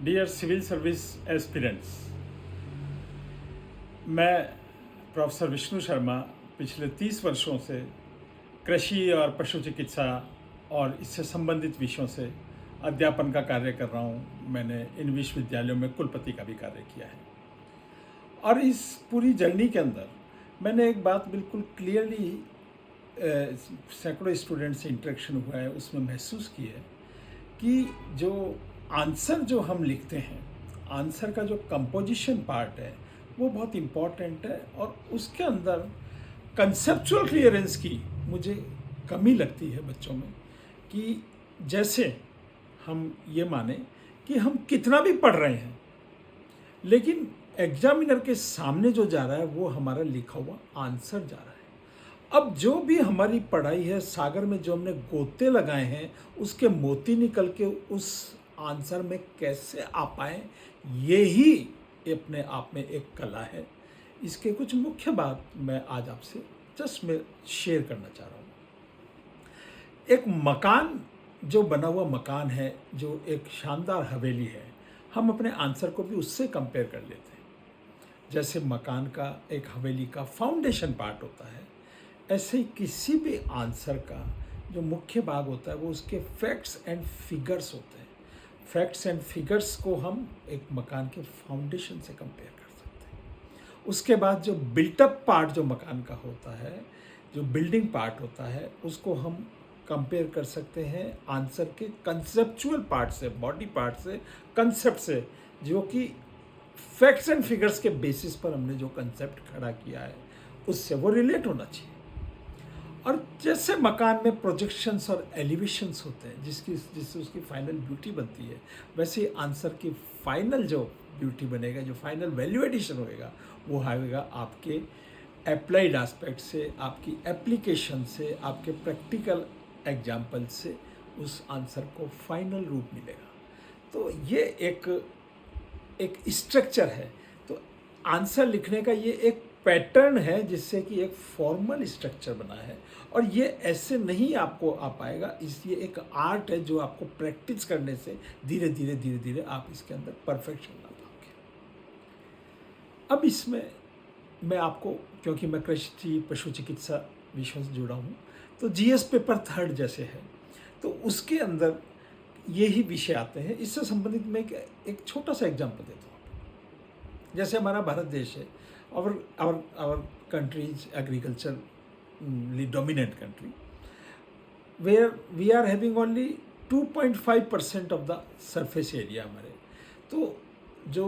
Dear civil service aspirants, मैं professor Vishnu Sharma पिछले 30 वर्षों से कृषि और पशु चिकित्सा और इससे संबंधित विषयों से अध्यापन का कार्य कर रहा हूँ। मैंने इन विश्वविद्यालयों में कुलपति का भी कार्य किया है और इस पूरी जर्नी के अंदर मैंने एक बात बिल्कुल क्लियरली सैकड़ों स्टूडेंट से इंटरेक्शन हुआ है, उसमें महसूस की है कि जो आंसर जो हम लिखते हैं, आंसर का जो कंपोजिशन पार्ट है वो बहुत इम्पॉर्टेंट है और उसके अंदर कंसेप्चुअल क्लियरेंस की मुझे कमी लगती है बच्चों में। कि जैसे हम ये माने कि हम कितना भी पढ़ रहे हैं, लेकिन एग्जामिनर के सामने जो जा रहा है वो हमारा लिखा हुआ आंसर जा रहा है। अब जो भी हमारी पढ़ाई है, सागर में जो हमने गोते लगाए हैं, उसके मोती निकल के उस आंसर में कैसे आ पाए, ये ही अपने आप में एक कला है। इसके कुछ मुख्य बात मैं आज आपसे जस्ट मैं शेयर करना चाह रहा हूँ। एक मकान जो बना हुआ मकान है, जो एक शानदार हवेली है, हम अपने आंसर को भी उससे कंपेयर कर लेते हैं। जैसे मकान का, एक हवेली का फाउंडेशन पार्ट होता है, ऐसे ही किसी भी आंसर का जो मुख्य भाग होता है वो उसके फैक्ट्स एंड फिगर्स होते हैं। फैक्ट्स एंड फिगर्स को हम एक मकान के फाउंडेशन से कंपेयर कर सकते हैं। उसके बाद जो बिल्टअप पार्ट जो मकान का होता है, जो बिल्डिंग पार्ट होता है, उसको हम कंपेयर कर सकते हैं आंसर के कंसेप्चुअल पार्ट से, बॉडी पार्ट से, कंसेप्ट से, जो कि फैक्ट्स एंड फिगर्स के बेसिस पर हमने जो कंसेप्ट खड़ा किया है उससे वो रिलेट होना चाहिए। और जैसे मकान में प्रोजेक्शंस और एलिवेशंस होते हैं जिससे उसकी फाइनल ब्यूटी बनती है, वैसे ही आंसर की फाइनल जो ब्यूटी बनेगा, जो फाइनल वैल्यू एडिशन होएगा, वो आएगा आपके अप्लाइड एस्पेक्ट से, आपकी एप्लीकेशन से, आपके प्रैक्टिकल एग्जाम्पल से उस आंसर को फाइनल रूप मिलेगा। तो ये एक स्ट्रक्चर है। तो आंसर लिखने का ये एक पैटर्न है जिससे कि एक फॉर्मल स्ट्रक्चर बना है और ये ऐसे नहीं आपको आ पाएगा। इसलिए एक आर्ट है जो आपको प्रैक्टिस करने से धीरे धीरे आप इसके अंदर परफेक्शन ला पाओगे। अब इसमें मैं आपको, क्योंकि मैं कृषि पशु चिकित्सा विषय से जुड़ा हूँ, तो जीएस पेपर 3 जैसे है, तो उसके अंदर यही विषय आते हैं। इससे संबंधित मैं एक छोटा सा एग्जाम्पल देता हूँ। जैसे हमारा भारत देश है, our country is agriculturally dominant country, where we are having only 2.5% of the surface area हमारे। तो जो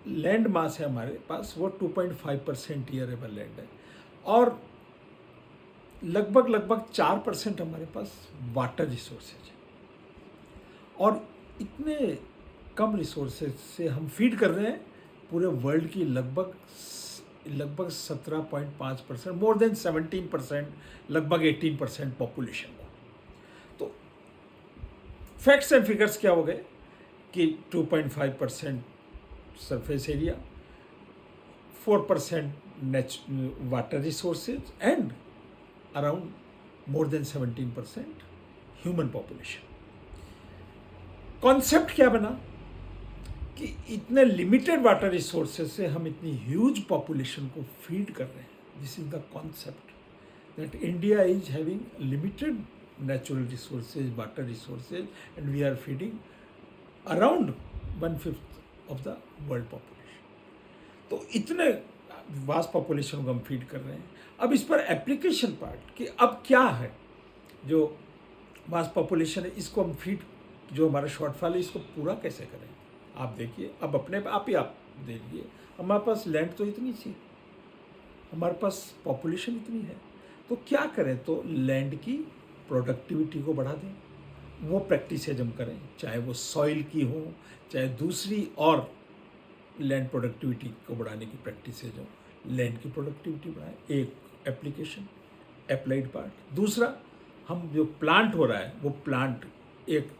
लैंड मास है हमारे पास वो 2.5% ईयरेबल लैंड है और लगभग 4% हमारे पास वाटर रिसोर्सेज है। और इतने कम रिसोर्सेज से हम फीड कर रहे हैं पूरे वर्ल्ड की लगभग 17.5%, मोर देन 17%, लगभग 18% पॉपुलेशन को। तो फैक्ट्स एंड फिगर्स क्या हो गए कि 2.5% surface area, 4% water resources and around more than 17% human population. Concept क्या बना कि इतने लिमिटेड वाटर रिसोर्सेज से हम इतनी ह्यूज पॉपुलेशन को फीड कर रहे हैं। This is the concept that India is having limited natural resources, water resources, and we are feeding around 1/5 of the world population. तो इतने वास्ट पॉपुलेशन को हम फीड कर रहे हैं। अब इस पर एप्लीकेशन पार्ट कि अब क्या है, जो वास्ट पॉपुलेशन है इसको हम फीड, जो हमारा शॉर्टफॉल है इसको पूरा कैसे करें। आप देखिए, अब अपने आप ही आप देखिए, हमारे पास लैंड तो इतनी सी, हमारे पास पॉपुलेशन इतनी है, तो क्या करें। तो लैंड की प्रोडक्टिविटी को बढ़ा दें। वो प्रैक्टिसेज हम करें, चाहे वो सॉइल की हो, चाहे दूसरी और लैंड प्रोडक्टिविटी को बढ़ाने की प्रैक्टिसेज हो। लैंड की प्रोडक्टिविटी बढ़ाएं, एक एप्लीकेशन, अप्लाइड पार्ट। दूसरा, हम जो प्लांट हो रहा है वो प्लांट एक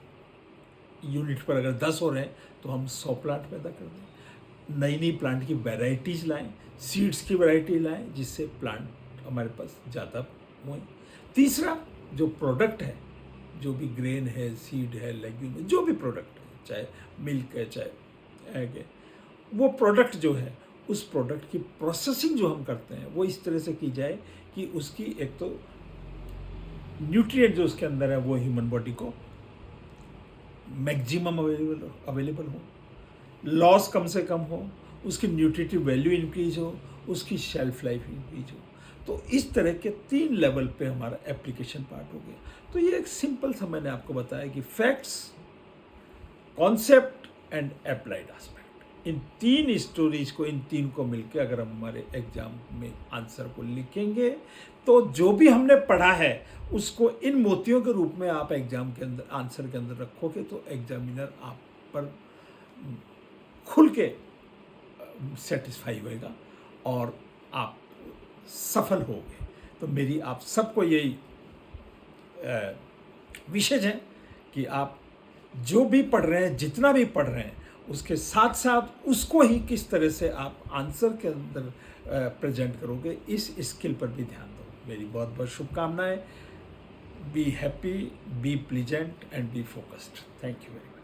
यूनिट पर अगर 10 हो रहे हैं तो हम 100 प्लांट पैदा कर दें। नई प्लांट की वैरायटीज़ लाएं, सीड्स की वैरायटी लाएं, जिससे प्लांट हमारे पास ज़्यादा हों। तीसरा, जो प्रोडक्ट है, जो भी ग्रेन है, सीड है, लेग्यूम है, जो भी प्रोडक्ट है, चाहे मिल्क है, चाहे है वो प्रोडक्ट जो है, उस प्रोडक्ट की प्रोसेसिंग जो हम करते हैं वो इस तरह से की जाए कि उसकी एक तो न्यूट्रिएंट जो उसके अंदर है वो ह्यूमन बॉडी को मैक्सिमम अवेलेबल हो, लॉस कम से कम हो, उसकी न्यूट्रिटिव वैल्यू इंक्रीज हो, उसकी शेल्फ लाइफ इंक्रीज हो। तो इस तरह के 3 लेवल पे हमारा एप्लीकेशन पार्ट हो गया। तो ये एक सिंपल सा मैंने आपको बताया कि facts, concept and applied aspect, in 3 stories को, इन 3 को मिलके अगर हम हमारे एग्जाम में आंसर को लिखेंगे तो जो भी हमने पढ़ा है उसको इन मोतियों के रूप में आप एग्जाम के अंदर आंसर के अंदर रखोगे तो एग्जामिनर आप पर खुल के सेटिस्फाई होएगा और आप सफल होगे। तो मेरी आप सबको यही विशेष है कि आप जो भी पढ़ रहे हैं, जितना भी पढ़ रहे हैं, उसके साथ साथ उसको ही किस तरह से आप आंसर के अंदर प्रेजेंट करोगे, इस स्किल पर भी ध्यान दो। मेरी बहुत बहुत शुभकामनाएं। Be happy, be pleasant and be focused. Thank you very much.